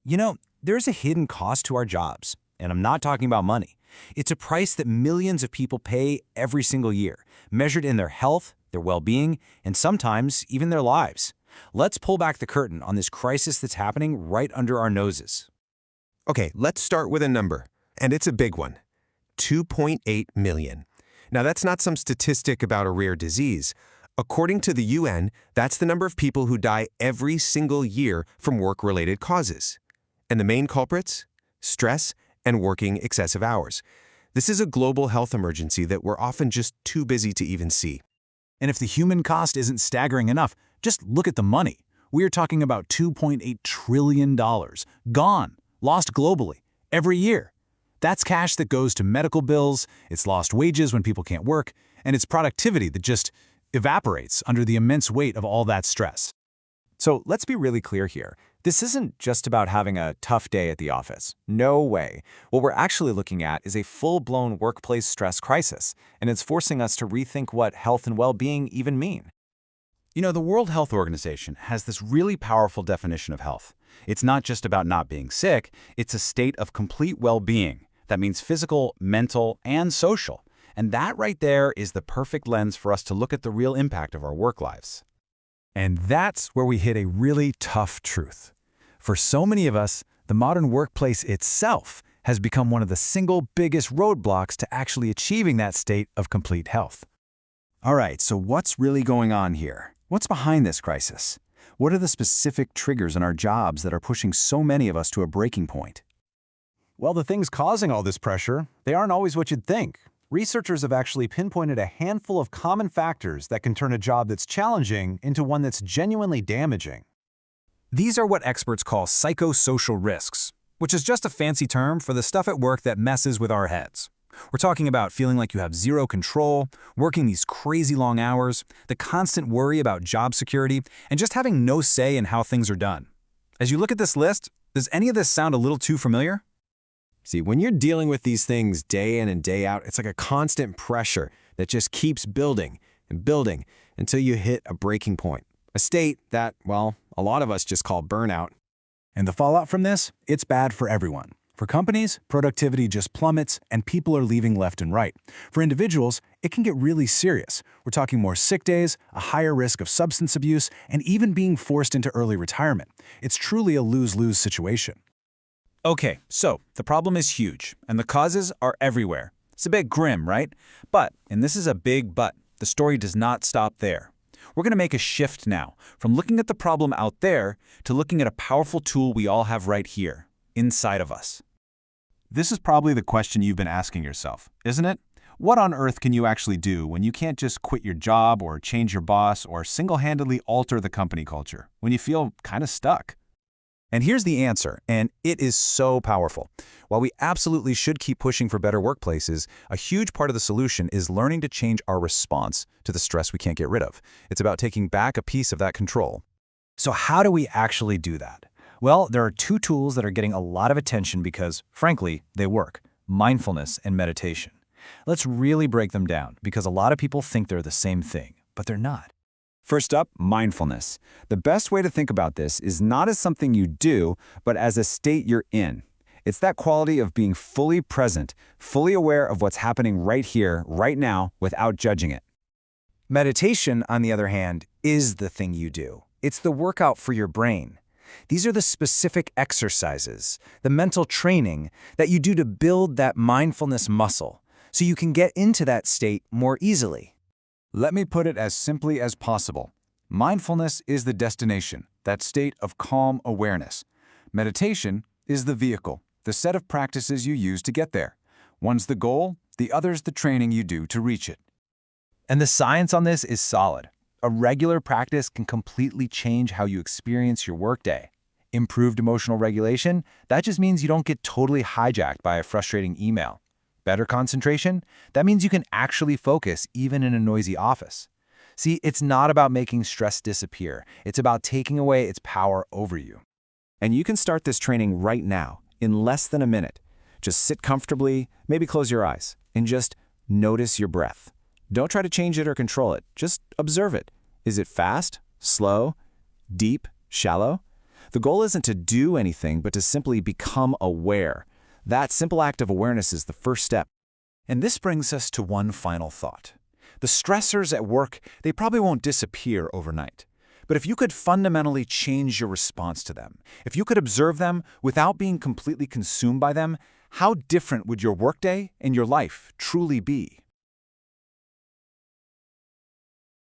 There's a hidden cost to our jobs, and I'm not talking about money. It's a price that millions of people pay every single year, measured in their health, their well-being, and sometimes even their lives. Let's pull back the curtain on this crisis that's happening right under our noses. Okay, let's start with a number, and it's a big one. 2.8 million. Now, that's not some statistic about a rare disease. According to the UN, that's the number of people who die every single year from work-related causes. And the main culprits? Stress and working excessive hours. This is a global health emergency that we're often just too busy to even see. And if the human cost isn't staggering enough, just look at the money. We are talking about $2.8 trillion, gone, lost globally, every year. That's cash that goes to medical bills, it's lost wages when people can't work, and it's productivity that just evaporates under the immense weight of all that stress. So let's be really clear here. This isn't just about having a tough day at the office. No way. What we're actually looking at is a full-blown workplace stress crisis, and it's forcing us to rethink what health and well-being even mean. The World Health Organization has this really powerful definition of health. It's not just about not being sick, it's a state of complete well-being. That means physical, mental, and social. And that right there is the perfect lens for us to look at the real impact of our work lives. And that's where we hit a really tough truth. For so many of us, the modern workplace itself has become one of the single biggest roadblocks to actually achieving that state of complete health. All right, so what's really going on here? What's behind this crisis? What are the specific triggers in our jobs that are pushing so many of us to a breaking point? Well, the things causing all this pressure, they aren't always what you'd think. Researchers have actually pinpointed a handful of common factors that can turn a job that's challenging into one that's genuinely damaging. These are what experts call psychosocial risks, which is just a fancy term for the stuff at work that messes with our heads. We're talking about feeling like you have zero control, working these crazy long hours, the constant worry about job security, and just having no say in how things are done. As you look at this list, does any of this sound a little too familiar? See, when you're dealing with these things day in and day out, it's like a constant pressure that just keeps building and building until you hit a breaking point. A state that, well, a lot of us just call burnout. And the fallout from this? It's bad for everyone. For companies, productivity just plummets and people are leaving left and right. For individuals, it can get really serious. We're talking more sick days, a higher risk of substance abuse, and even being forced into early retirement. It's truly a lose-lose situation. Okay, so the problem is huge, and the causes are everywhere. It's a bit grim, right? But, and this is a big but, the story does not stop there. We're going to make a shift now, from looking at the problem out there to looking at a powerful tool we all have right here, inside of us. This is probably the question you've been asking yourself, isn't it? What on earth can you actually do when you can't just quit your job or change your boss or single-handedly alter the company culture, when you feel kind of stuck? And here's the answer, and it is so powerful. While we absolutely should keep pushing for better workplaces, a huge part of the solution is learning to change our response to the stress we can't get rid of. It's about taking back a piece of that control. So how do we actually do that? Well, there are two tools that are getting a lot of attention because, frankly, they work: mindfulness and meditation. Let's really break them down because a lot of people think they're the same thing, but they're not. First up, mindfulness. The best way to think about this is not as something you do, but as a state you're in. It's that quality of being fully present, fully aware of what's happening right here, right now, without judging it. Meditation, on the other hand, is the thing you do. It's the workout for your brain. These are the specific exercises, the mental training that you do to build that mindfulness muscle so you can get into that state more easily. Let me put it as simply as possible. Mindfulness is the destination, that state of calm awareness. Meditation is the vehicle, the set of practices you use to get there. One's the goal, the other's the training you do to reach it. And the science on this is solid. A regular practice can completely change how you experience your workday. Improved emotional regulation, that just means you don't get totally hijacked by a frustrating email. Better concentration, that means you can actually focus even in a noisy office. See, it's not about making stress disappear. It's about taking away its power over you. And you can start this training right now, in less than a minute. Just sit comfortably, maybe close your eyes, and just notice your breath. Don't try to change it or control it. Just observe it. Is it fast, slow, deep, shallow? The goal isn't to do anything, but to simply become aware. That simple act of awareness is the first step. And this brings us to one final thought. The stressors at work, they probably won't disappear overnight. But if you could fundamentally change your response to them, if you could observe them without being completely consumed by them, how different would your workday and your life truly be?